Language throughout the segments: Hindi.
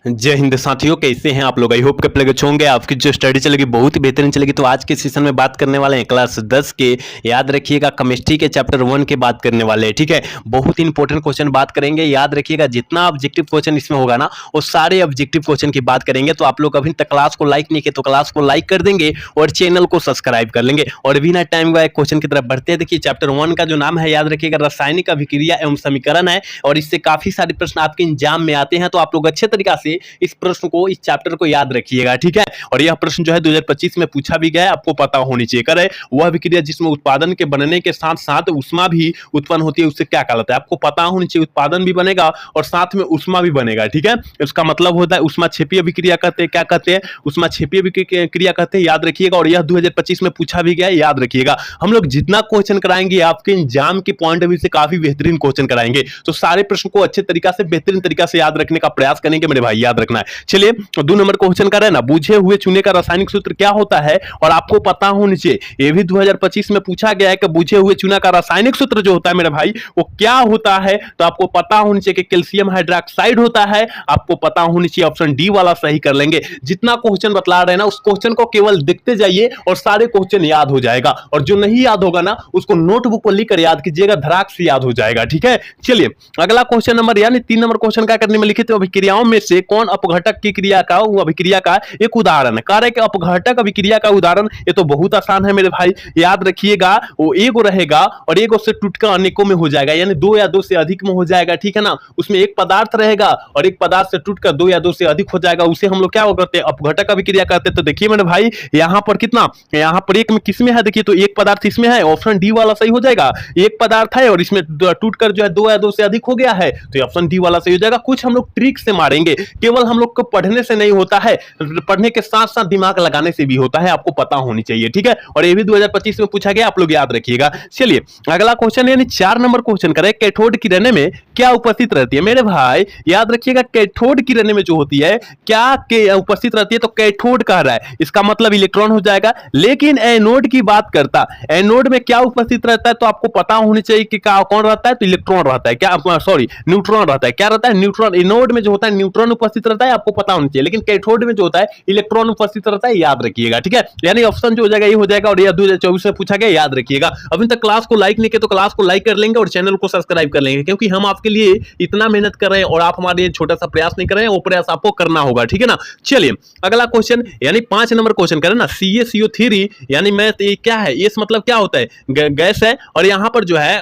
जय हिंद साथियों, कैसे हैं आप लोग। आई होप के अच्छे होंगे। आपकी जो स्टडी चलेगी बहुत ही बेहतरीन चलेगी। तो आज के सेशन में बात करने वाले हैं क्लास 10 के, याद रखिएगा, केमिस्ट्री के चैप्टर 1 के बात करने वाले हैं। ठीक है, बहुत इंपॉर्टेंट क्वेश्चन बात करेंगे। याद रखिएगा, जितना ऑब्जेक्टिव क्वेश्चन इसमें होगा ना, वो सारे ऑब्जेक्टिव क्वेश्चन की बात करेंगे। तो आप लोग अभी तक क्लास को लाइक नहीं किए तो क्लास को लाइक कर देंगे और चैनल को सब्सक्राइब कर लेंगे। और बिना टाइम गवाए क्वेश्चन की तरफ बढ़ते हैं। देखिए, चैप्टर 1 का जो नाम है, याद रखिएगा, रासायनिक अभिक्रिया एवं समीकरण है। और इससे काफी सारे प्रश्न आपके एग्जाम में आते हैं। तो आप लोग अच्छे तरीका से इस प्रश्न को, इस चैप्टर को याद रखिएगा। ठीक है, और यह प्रश्न जो है 2025 में पूछा भी गया है, आपको पता होनी चाहिए। करे वह अभिक्रिया जिसमें उत्पादन के बनने के साथ साथ उष्मा भी उत्पन्न होती है, उससे क्या कहलाता है, आपको पता होनी चाहिए। उत्पादन भी बनेगा और साथ में उष्मा भी बनेगा। ठीक है, इसका मतलब होता है उष्मा क्षेपीय अभिक्रिया कहते हैं। क्या कहते हैं? उष्मा क्षेपीय अभिक्रिया कहते हैं, याद रखिएगा। और यह 2025 में पूछा भी गया है, याद रखिएगा। हम लोग जितना क्वेश्चन कराएंगे आपके एग्जाम के पॉइंट ऑफ व्यू से काफी बेहतरीन क्वेश्चन कराएंगे। तो सारे प्रश्न को अच्छे तरीका से, बेहतरीन तरीका से याद रखने का प्रयास करेंगे मेरे भाई, याद रखना है। चलिए, 2 नंबर क्वेश्चन कर रहे हैं ना, बुझे हुए चूने का रासायनिक सूत्र क्या होता है, और आपको पता होनी चाहिए। ये भी 2025 में पूछा गया है कि बुझे हुए चूना का रासायनिक सूत्र जो होता है मेरे भाई, वो क्या होता है। तो आपको पता होनी चाहिए कि कैल्शियम हाइड्रोक्साइड होता है। आपको पता होनी चाहिए, ऑप्शन डी वाला सही कर लेंगे। जितना क्वेश्चन बतला रहे हैं ना, उस क्वेश्चन को केवल देखते जाइए और सारे क्वेश्चन याद हो जाएगा। और जो नहीं याद होगा ना, उसको नोटबुक पर लिखकर याद कीजिएगा, धड़ाक से याद हो जाएगा। ठीक है, चलिए अगला क्वेश्चन नंबर, यानी 3 नंबर क्वेश्चन क्या करने में लिखित अभिक्रियाओं में से कौन अपघटक की क्रिया का, अभिक्रिया का एक उदाहरण है। कार्य के अपघटक अभिक्रिया का उदाहरण, ये तो बहुत आसान है मेरे भाई, याद रखिएगा। वो एगो रहेगा और एगो से टूटकर अनेकों में हो जाएगा, यानी 2 या 2 से अधिक में हो जाएगा। ठीक है ना, उसमें एक पदार्थ रहेगा और एक पदार्थ से टूटकर 2 या 2 से अधिक हो जाएगा। उसे हम लोग क्या करते हैं, अपघटक अभिक्रिया करते हैं। तो देखिए मेरे भाई, यहां पर कितना, यहां पर एक में किसमें है, देखिए तो एक पदार्थ इसमें है, ऑप्शन डी वाला सही हो जाएगा। एक पदार्थ है और इसमें टूटकर जो है 2 या 2 से अधिक हो गया है, तो ऑप्शन डी वाला सही हो जाएगा। कुछ हम लोग ट्रिक से मारेंगे, केवल हम लोग को पढ़ने से नहीं होता है, पढ़ने के साथ साथ दिमाग लगाने से भी होता है, आपको पता होनी चाहिए। ठीक है, और ये भी 2025 में पूछा गया, आप लोग याद रखिएगा। चलिए अगला क्वेश्चन, यानी 4 नंबर क्वेश्चन करें, कैथोड किरणें में क्या उपस्थित रहती है। मेरे भाई याद रखिएगा, कैथोड किरणें में जो होती है क्या उपस्थित रहती है, तो कैथोड कह रहा है, इसका मतलब इलेक्ट्रॉन हो जाएगा। लेकिन एनोड की बात करता, एनोड में क्या उपस्थित रहता है, तो आपको पता होनी चाहिए कि क्या, कौन रहता है, तो इलेक्ट्रॉन रहता है। क्या, सॉरी, न्यूट्रॉन रहता है। क्या रहता है, न्यूट्रॉन। एनोड में जो होता है न्यूट्रॉन उपस्थित रहता है, आपको पता होना चाहिए। लेकिन कैथोड में जो होता है इलेक्ट्रॉन उपस्थित रहता है, याद रखिएगा। ठीक है, यानी ऑप्शन जो हो जाएगा ये हो जाएगा। और यह 2024 में पूछा गया, याद रखिएगा। अभी तक क्लास को लाइक नहीं किया तो क्लास को लाइक कर लेंगे और चैनल को सब्सक्राइब कर लेंगे, क्योंकि हम आपके लिए इतना मेहनत कर रहे हैं और आप हमारे लिए छोटा सा प्रयास नहीं कर रहे हैं, वो प्रयास आपको करना होगा। ठीक है ना, चलिए अगला क्वेश्चन, यानी 5 नंबर क्वेश्चन करें ना, CaCO3, यानी मैं क्या है, ये मतलब क्या होता है, गैस है। और यहां पर जो है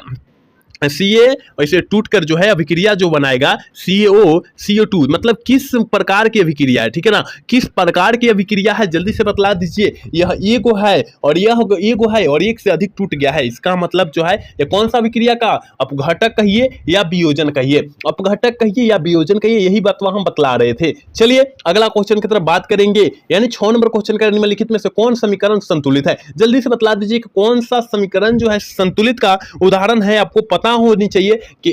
Ca इसे टूटकर जो है अभिक्रिया जो बनाएगा CO2, मतलब किस प्रकार की अभिक्रिया है। ठीक है ना, किस प्रकार की अभिक्रिया है, जल्दी से बतला दीजिए। यह एगो है और यह एगो है और एक से अधिक टूट गया है, इसका मतलब जो है ये कौन सा अभिक्रिया का, अपघटक कहिए या वियोजन कहिए, अपघटक कहिए या वियोजन कहिए, यही बात हम बतला रहे थे। चलिए अगला क्वेश्चन की तरफ बात करेंगे, यानी 6 नंबर क्वेश्चन का निम्नलिखित में से कौन समीकरण संतुलित है। जल्दी से बतला दीजिए कि कौन सा समीकरण जो है संतुलित का उदाहरण है। आपको पता होनी चाहिए कि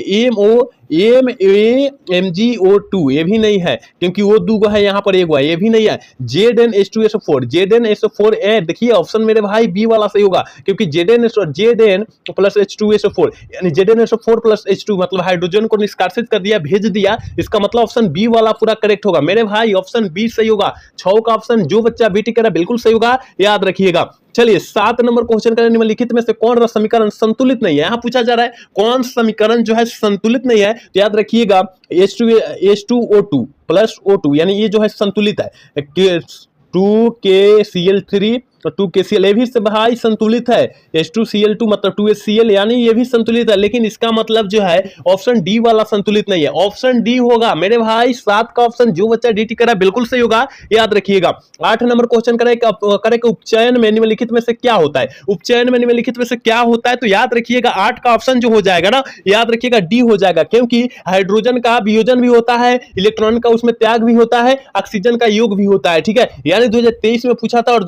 MgO2 ये भी नहीं है, क्योंकि वो 2 है, यहाँ पर एक है, ये भी नहीं है। ZnH2SO4, ZnSO4 देखिए ऑप्शन मेरे भाई बी वाला सही होगा, क्योंकि Zn प्लस H2SO4, यानी ZnSO4 प्लस H2 मतलब हाइड्रोजन को निष्कासित कर दिया, भेज दिया, इसका मतलब ऑप्शन बी वाला पूरा करेक्ट होगा मेरे भाई। ऑप्शन बी सही होगा। 6 का ऑप्शन जो बच्चा बीटी कर रहा है बिल्कुल सही होगा, याद रखिएगा। चलिए 7 नंबर क्वेश्चन का निम्नलिखित में से कौन समीकरण संतुलित नहीं है। यहां पूछा जा रहा है कौन समीकरण जो है संतुलित नहीं है, तो याद रखिएगा H2O2 प्लस O2, यानी ये जो है संतुलित है। 2KCl3 तो 2KCl ये भी भाई संतुलित है। H2Cl2 मतलब 2HCl, यानी ये भी संतुलित है। लेकिन इसका मतलब जो है ऑप्शन डी वाला संतुलित नहीं है, ऑप्शन डी होगा मेरे भाई। 7 का ऑप्शन जो बच्चा डी करा बिल्कुल सही होगा, याद रखिएगा। 8 नंबर क्वेश्चन करे कि उपचयन में निम्नलिखित में से क्या होता है। उपचयन में निम्नलिखित में से क्या होता है, तो याद रखिएगा 8 का ऑप्शन जो हो जाएगा ना, याद रखिएगा डी हो जाएगा, क्योंकि हाइड्रोजन का वियोजन भी होता है, इलेक्ट्रॉन का उसमें त्याग भी होता है, ऑक्सीजन का योग भी होता है। ठीक है, यानी 2023 में पूछा था और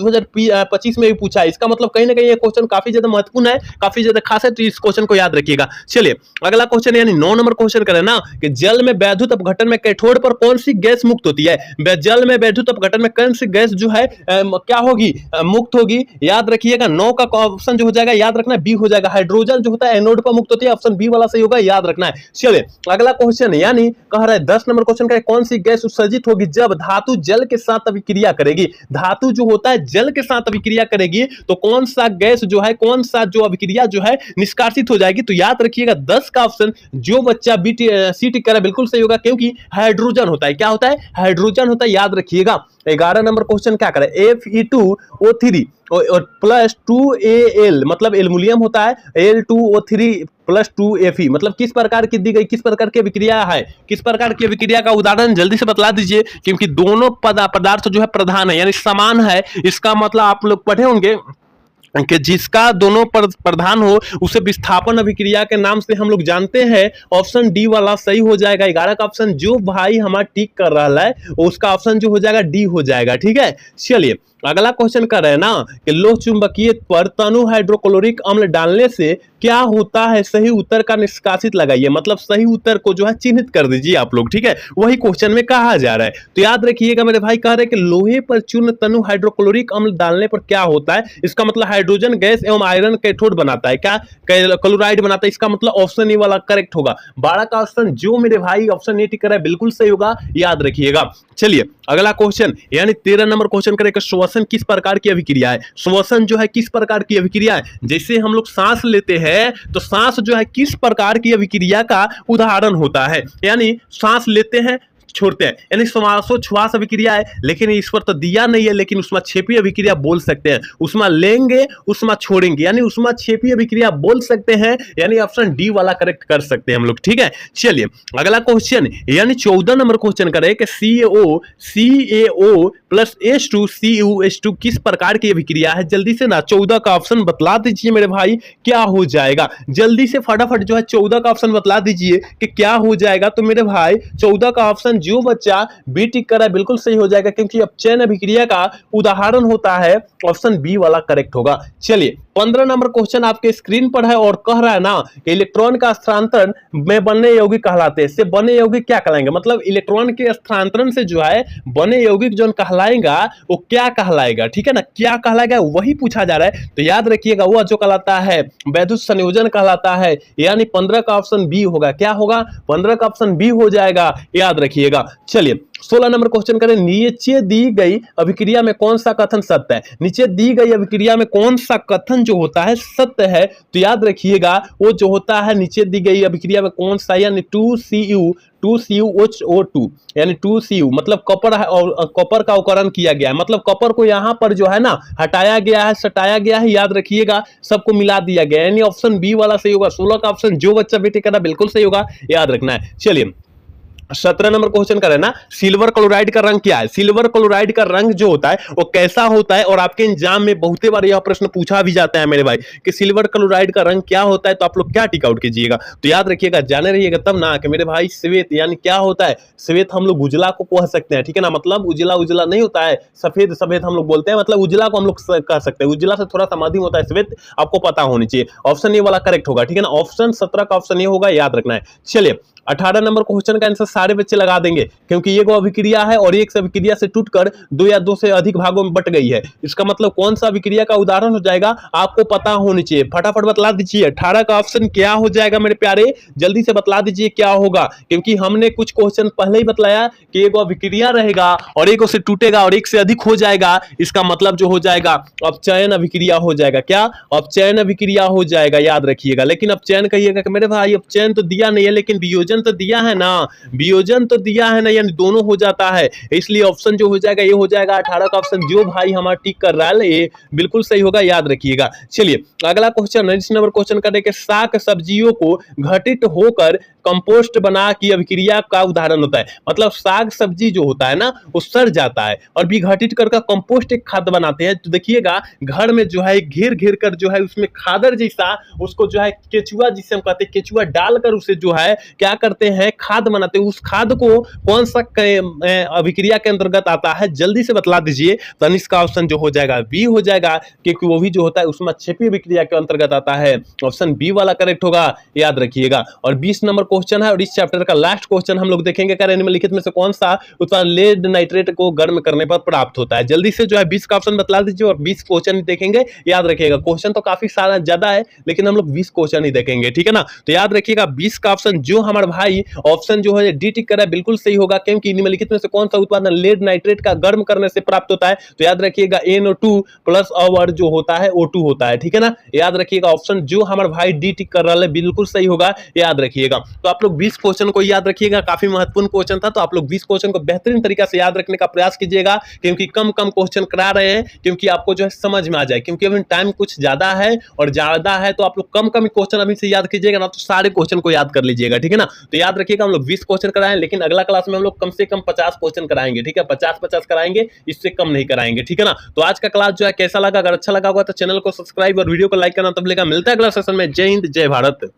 25 में भी पूछा है। इसका मतलब कहीं ना कहीं ये क्वेश्चन काफी ज्यादा महत्वपूर्ण है, काफी ज्यादा खास है, तो इस क्वेश्चन को याद रखिएगा। चलिए अगला क्वेश्चन यानी 9 नंबर क्वेश्चन करें ना कि जल में वैद्युत अपघटन में कैथोड पर कौन सी गैस मुक्त होती है। जल में वैद्युत अपघटन में कौन सी गैस जो है क्या होगी, मुक्त होगी। याद रखिएगा 9 का ऑप्शन जो हो जाएगा, याद रखना बी हो जाएगा। हाइड्रोजन जो होता है एनोड पर मुक्त होती है, ऑप्शन बी वाला सही होगा, याद रखना है। चलिए अगला क्वेश्चन यानी कह रहा है 10 नंबर क्वेश्चन का कौन सी गैस उत्सर्जित होगी जब धातु जल के साथ अभिक्रिया करेगी। धातु जो होता है जल के साथ अभिक्रिया करेगी तो कौन सा गैस जो है, कौन सा जो अभिक्रिया जो है निष्कासित हो जाएगी। तो याद रखिएगा 10 का ऑप्शन जो बच्चा सी टिक कर बिल्कुल सही होगा, क्योंकि हाइड्रोजन होता है। क्या होता है, हाइड्रोजन होता है, याद रखिएगा। 11 नंबर क्वेश्चन क्या करें, Fe2O3 और प्लस 2Al मतलब एल्युमिनियम होता है, Al2O3 प्लस 2Fe मतलब किस प्रकार की दी गई, किस प्रकार की अभिक्रिया है, किस प्रकार की अभिक्रिया का उदाहरण जल्दी से बतला दीजिए, क्योंकि दोनों पदार्थ जो है प्रधान है यानी समान है। इसका मतलब आप लोग पढ़े होंगे कि जिसका दोनों प्रधान हो उसे विस्थापन अभिक्रिया के नाम से हम लोग जानते हैं। ऑप्शन डी वाला सही हो जाएगा। 11 का ऑप्शन जो भाई हमारा टिक कर रहा है उसका ऑप्शन जो हो जाएगा डी हो जाएगा। ठीक है, चलिए अगला क्वेश्चन कर रहे हैं ना कि लोह चुंबकीय पर तनु हाइड्रोक्लोरिक अम्ल डालने से क्या होता है। सही उत्तर का निष्कासित लगाइए, मतलब सही उत्तर को जो है चिन्हित कर दीजिए आप लोग। ठीक है, वही क्वेश्चन में कहा जा रहा है। तो याद रखिएगा मेरे भाई, कह रहे हैं कि लोहे पर चूर्ण तनु हाइड्रोक्लोरिक अम्ल डालने पर क्या होता है। इसका मतलब हाइड्रोजन गैस एवं आयरन कैथोड बनाता है, क्या क्लोराइड बनाता है। इसका मतलब ऑप्शन ए वाला करेक्ट होगा। 12 का ऑप्शन जो मेरे भाई ऑप्शन ए टिक कर रहा है बिल्कुल सही होगा, याद रखिएगा। चलिए अगला क्वेश्चन यानी 13 नंबर क्वेश्चन करें कि श्वसन किस प्रकार की अभिक्रिया है। श्वसन जो है किस प्रकार की अभिक्रिया है। जैसे हम लोग सांस लेते हैं तो सांस जो है किस प्रकार की अभिक्रिया का उदाहरण होता है। यानी सांस लेते हैं छोड़ते हैं, यानी श्वासोच्छ्वास अभिक्रिया है, लेकिन इस पर तो दिया नहीं है, लेकिन उसमें छेपी अभिक्रिया बोल सकते हैं। उसमें लेंगे उसमें छोड़ेंगे, यानी उसमें छेपी अभिक्रिया बोल सकते हैं, यानी ऑप्शन डी वाला करेक्ट कर सकते हैं हम लोग। ठीक है, चलिए अगला क्वेश्चन यानी 14 नंबर क्वेश्चन करें कि CaO प्लस H2CuH2 किस प्रकार की अभिक्रिया है। जल्दी से ना 14 का ऑप्शन बतला दीजिए मेरे भाई, क्या हो जाएगा। जल्दी से फटाफट जो है 14 का ऑप्शन बतला दीजिए कि क्या हो जाएगा। तो मेरे भाई 14 का ऑप्शन जो बच्चा बी टिक कर रहा है बिल्कुल सही हो जाएगा, क्योंकि अपचयन अभिक्रिया का उदाहरण होता है, ऑप्शन बी वाला करेक्ट होगा। चलिए 15 नंबर क्वेश्चन आपके स्क्रीन पर है और कह रहा है ना कि इलेक्ट्रॉन का स्थानांतरण में बने यौगिक कहलाते हैं। इससे बने यौगिक क्या कहलाएंगे, मतलब इलेक्ट्रॉन के स्थानांतरण से जो है बने यौगिक जो कहलाएगा वो क्या कहलाएगा। ठीक है ना, क्या कहलाएगा वही पूछा जा रहा है। तो याद रखिएगा वह जो कहलाता है वैद्युत संयोजन कहलाता है, यानी 15 का ऑप्शन बी होगा। क्या होगा, 15 का ऑप्शन बी हो जाएगा, याद रखिएगा। चलिए 16 नंबर क्वेश्चन करें, नीचे दी गई अभिक्रिया में कौन सा कथन सत्य है। नीचे दी गई अभिक्रिया में कौन सा कथन जो होता है सत्य है। तो याद रखिएगा वो जो होता है नीचे दी गई अभिक्रिया में कौन सा, यानी 2CuOH2 यानी 2Cu मतलब कॉपर और कॉपर का अवकरण किया गया है, मतलब कॉपर को यहां पर जो है ना हटाया गया है, सटाया गया है, याद रखिएगा सबको मिला दिया गया, यानी ऑप्शन बी वाला सही होगा। 16 का ऑप्शन जो बच्चा बेटे करना बिल्कुल सही होगा, याद रखना है। चलिए 17 नंबर क्वेश्चन करें ना, सिल्वर क्लोराइड का रंग क्या है। सिल्वर क्लोराइड का रंग जो होता है वो कैसा होता है, और आपके एग्जाम में बहुत बार यह प्रश्न पूछा भी जाता है मेरे भाई कि सिल्वर क्लोराइड का रंग क्या होता है। तो आप लोग क्या टिक आउट कीजिएगा, तो याद रखिएगा जाने रहिएगा तब ना कि मेरे भाई श्वेत यानी क्या होता है। श्वेत हम लोग उजला को कह सकते हैं, ठीक है ना, मतलब उजला उजला नहीं होता है, सफेद सफेद हम लोग बोलते हैं, मतलब उजला को हम लोग कह सकते हैं। उजला से थोड़ा सा मध्यम होता है श्वेत, आपको पता होनी चाहिए। ऑप्शन ए वाला करेक्ट होगा, ठीक है ना, ऑप्शन 17 का ऑप्शन ए होगा, याद रखना है। चलिए 18 नंबर क्वेश्चन का आंसर सारे बच्चे लगा देंगे, क्योंकि ये को अभिक्रिया है और एक अभिक्रिया से टूटकर दो या दो से अधिक भागों में बट गई है। इसका मतलब कौन सा अभिक्रिया का उदाहरण हो जाएगा आपको पता होनी चाहिए, फटाफट बतला दीजिए। 18 का ऑप्शन क्या हो जाएगा मेरे प्यारे, जल्दी से बतला दीजिए क्या होगा, क्योंकि हमने कुछ क्वेश्चन पहले ही बतलाया कि एक अभिक्रिया रहेगा और एक से टूटेगा और एक से अधिक हो जाएगा। इसका मतलब जो हो जाएगा अपचयन अभिक्रिया हो जाएगा। क्या, अपचयन अभिक्रिया हो जाएगा, याद रखिएगा। लेकिन अपचयन कहिएगा कि मेरे भाई अपचयन तो दिया नहीं है, लेकिन वियोजन तो दिया है ना, वियोजन तो दिया है ना, यानी दोनों हो जाता है, इसलिए ऑप्शन जो हो जाएगा ये हो जाएगा 18 का ऑप्शन जो भाई हमारा टिक कर रहा है ये बिल्कुल सही होगा, याद रखिएगा। चलिए अगला क्वेश्चन 19 नंबर क्वेश्चन करने के शाक सब्जियों को घटित होकर कंपोस्ट बना की अभिक्रिया का उदाहरण होता है। मतलब साग सब्जी जो होता है ना वो सड़ जाता है और विघटित कर कंपोस्ट एक खाद बनाते हैं। तो देखिएगा घर में जो है घेर घेर कर जो है उसमें खादर जैसा उसको जो है केचुआ जिसे हम कहते हैं केचुआ डालकर उसे जो है क्या करते हैं खाद बनाते हैं। उस खाद को कौन सा अभिक्रिया के अंतर्गत आता है जल्दी से बतला दीजिए। तो इसका ऑप्शन जो हो जाएगा बी हो जाएगा, क्योंकि वो भी जो होता है उसमें क्षेपीय अभिक्रिया के अंतर्गत आता है। ऑप्शन बी वाला करेक्ट होगा, याद रखिएगा। और 20 नंबर क्वेश्चन है और इस चैप्टर का लास्ट क्वेश्चन हम लोग देखेंगे कि निम्नलिखित में से कौन सा उत्पाद लेड नाइट्रेट को गर्म करने पर प्राप्त होता है। जल्दी से जो है 20 का ऑप्शन बतला दीजिए और 20 क्वेश्चन देखेंगे। याद रखिएगा क्वेश्चन तो काफी सारा ज्यादा है लेकिन हम लोग 20 क्वेश्चन ही देखेंगे, ठीक है ना। तो याद रखिएगा 20 का ऑप्शन जो हमारा भाई ऑप्शन जो है डी टिक करा बिल्कुल सही होगा, क्योंकि निम्नलिखित में से कौन सा उत्पादन लेड नाइट्रेट का गर्म करने से प्राप्त होता है। तो याद रखिएगा NO2 प्लस और जो होता है O2 होता है, ठीक है ना। याद रखिएगा ऑप्शन जो हमारा भाई डी टिक कर रहा है बिल्कुल सही होगा, याद रखिएगा। तो आप लोग 20 क्वेश्चन को याद रखिएगा, काफी महत्वपूर्ण क्वेश्चन था। तो आप लोग 20 क्वेश्चन को बेहतरीन तरीका से याद रखने का प्रयास कीजिएगा, क्योंकि कम कम क्वेश्चन करा रहे हैं क्योंकि आपको जो है समझ में आ जाए, क्योंकि अभी टाइम कुछ ज्यादा है और ज्यादा है। तो आप लोग कम कम क्वेश्चन अभी से याद कीजिएगा ना, तो सारे क्वेश्चन को याद कर लीजिएगा, ठीक है ना। तो याद रखिएगा हम लोग 20 क्वेश्चन कराएं, लेकिन अगला क्लास में हम लोग कम से कम 50 क्वेश्चन कराएंगे, ठीक है। 50-50 कराएंगे, इससे कम नहीं कराएंगे, ठीक है ना। तो आज का क्लास जो है कैसा लगा, अगर अच्छा लगा होगा तो चैनल को सब्सक्राइब और वीडियो को लाइक करना तब लेगा। मिलता है अगला सेशन में। जय हिंद, जय भारत।